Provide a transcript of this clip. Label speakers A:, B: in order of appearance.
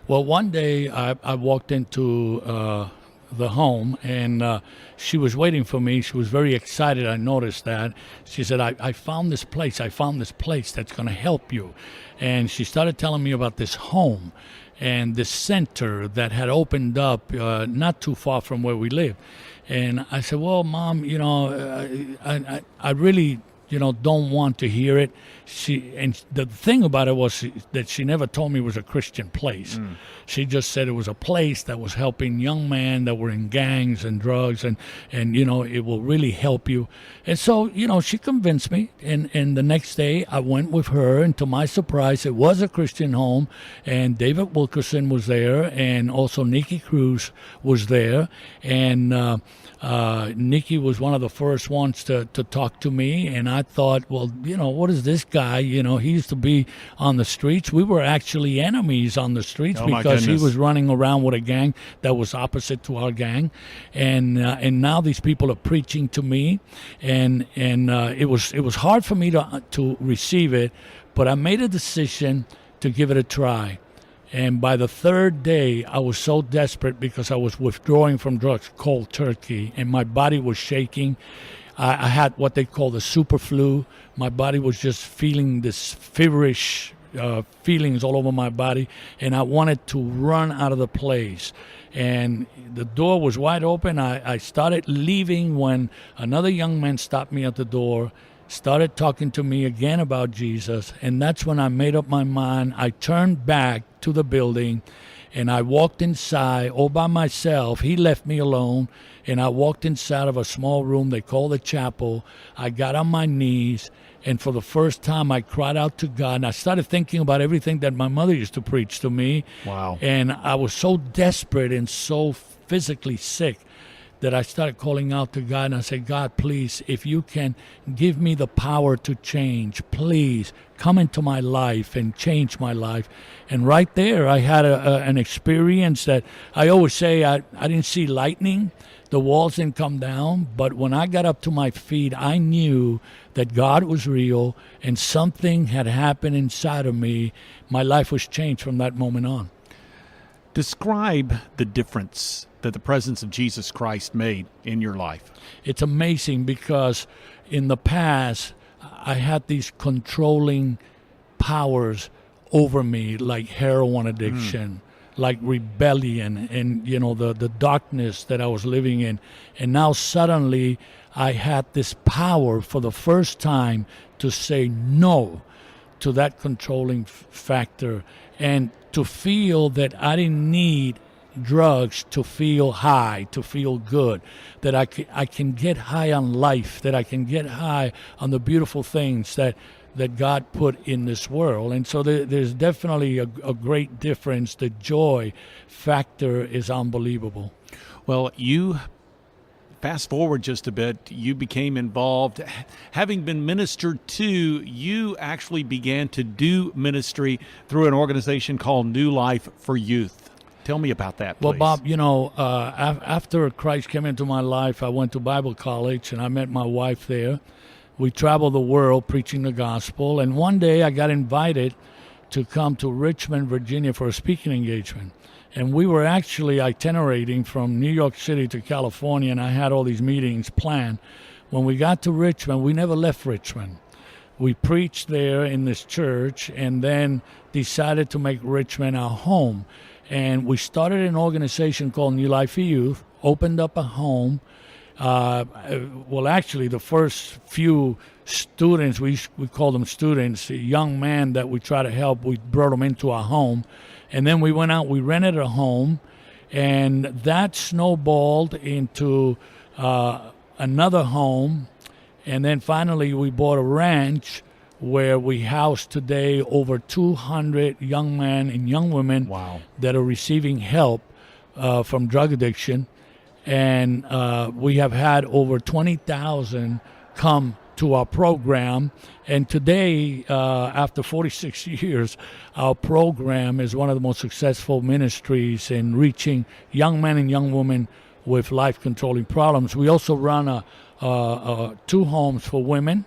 A: Well, one day I walked into the home, and she was waiting for me. She was very excited. I noticed that. She said, I found this place. I found this place that's going to help you. And she started telling me about this home and this center that had opened up not too far from where we live. And I said, well, Mom, I really don't want to hear it. And the thing about it was that she never told me it was a Christian place. She just said it was a place that was helping young men that were in gangs and drugs, and it will really help you. And so, she convinced me. And the next day I went with her, and to my surprise, it was a Christian home, and David Wilkerson was there, and also Nikki Cruz was there. And Nikki was one of the first ones to talk to me, and I thought, well, what is this guy? He used to be on the streets. We were actually enemies on the streets because he was running around with a gang that was opposite to our gang, and now these people are preaching to me, and it was hard for me to receive it, but I made a decision to give it a try. And by the third day, I was so desperate because I was withdrawing from drugs, cold turkey, and my body was shaking. I had what they call the super flu. My body was just feeling this feverish feelings all over my body, and I wanted to run out of the place. And the door was wide open. I started leaving when another young man stopped me at the door, started talking to me again about Jesus, and that's when I made up my mind. I turned back to the building, and I walked inside all by myself. He left me alone, and I walked inside of a small room they call the chapel. I got on my knees, and for the first time I cried out to God, and I started thinking about everything that my mother used to preach to me.
B: Wow.
A: And I was so desperate and so physically sick that I started calling out to God, and I said, God, please, if you can give me the power to change, please come into my life and change my life. And right there, I had an experience that I always say I didn't see lightning. The walls didn't come down, but when I got up to my feet, I knew that God was real and something had happened inside of me. My life was changed from that moment on.
B: Describe the difference that the presence of Jesus Christ made in your life.
A: It's amazing because in the past, I had these controlling powers over me, like heroin addiction, like rebellion, and the darkness that I was living in. And now suddenly I had this power for the first time to say no to that controlling factor, and to feel that I didn't need drugs to feel high, to feel good, that I can get high on life, that I can get high on the beautiful things that God put in this world. And so there's definitely a great difference. The joy factor is unbelievable.
B: Well, you fast forward just a bit, you became involved. Having been ministered to, you actually began to do ministry through an organization called New Life for Youth. Tell me about that, please.
A: Well, Bob, after Christ came into my life, I went to Bible college, and I met my wife there. We traveled the world preaching the gospel, and one day I got invited to come to Richmond, Virginia for a speaking engagement. And we were actually itinerating from New York City to California, and I had all these meetings planned. When we got to Richmond, we never left Richmond. We preached there in this church and then decided to make Richmond our home. And we started an organization called New Life for Youth, opened up a home. Actually, the first few students, we call them students, young men that we try to help, we brought them into our home. And then we went out, we rented a home, and that snowballed into another home. And then finally we bought a ranch where we house today over 200 young men and young women that are receiving help from drug addiction. And we have had over 20,000 come to our program. And today, after 46 years, our program is one of the most successful ministries in reaching young men and young women with life-controlling problems. We also run 2 homes for women